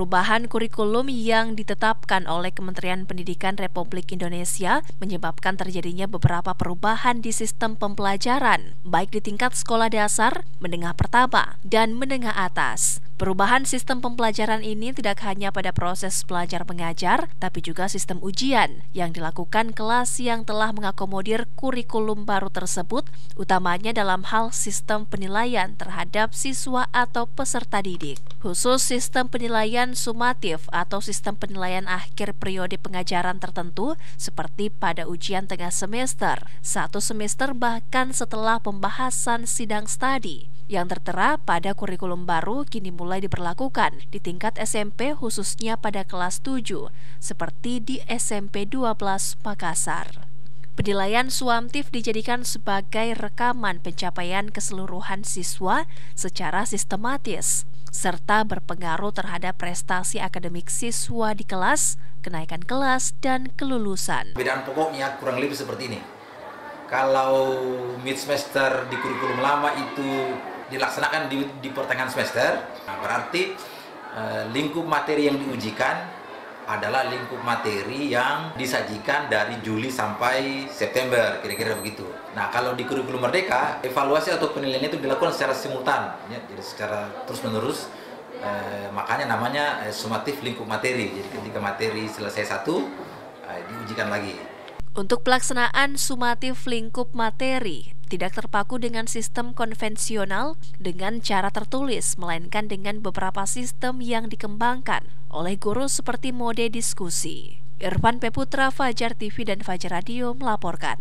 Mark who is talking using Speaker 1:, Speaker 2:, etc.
Speaker 1: Perubahan kurikulum yang ditetapkan oleh Kementerian Pendidikan Republik Indonesia menyebabkan terjadinya beberapa perubahan di sistem pembelajaran, baik di tingkat sekolah dasar, menengah pertama, dan menengah atas. Perubahan sistem pembelajaran ini tidak hanya pada proses belajar mengajar, tapi juga sistem ujian yang dilakukan kelas yang telah mengakomodir kurikulum baru tersebut, utamanya dalam hal sistem penilaian terhadap siswa atau peserta didik. Khusus sistem penilaian sumatif atau sistem penilaian akhir periode pengajaran tertentu seperti pada ujian tengah semester, satu semester bahkan setelah pembahasan sidang studi. Yang tertera pada kurikulum baru kini mulai diberlakukan di tingkat SMP khususnya pada kelas 7, seperti di SMP 12 Makassar. Penilaian summatif dijadikan sebagai rekaman pencapaian keseluruhan siswa secara sistematis, serta berpengaruh terhadap prestasi akademik siswa di kelas, kenaikan kelas, dan kelulusan.
Speaker 2: Perbedaan pokoknya kurang lebih seperti ini. Kalau mid semester di kurikulum lama itu dilaksanakan di pertengahan semester, berarti lingkup materi yang diujikan adalah lingkup materi yang disajikan dari Juli sampai September, kira-kira begitu. Nah, kalau di kurikulum Merdeka, evaluasi atau penilaian itu dilakukan secara simultan, ya, jadi secara terus-menerus. Makanya namanya sumatif lingkup materi. Jadi ketika materi selesai satu, diujikan lagi.
Speaker 1: Untuk pelaksanaan sumatif lingkup materi, tidak terpaku dengan sistem konvensional dengan cara tertulis, melainkan dengan beberapa sistem yang dikembangkan oleh guru seperti mode diskusi. Irfan Peputra, Fajar TV dan Fajar Radio melaporkan.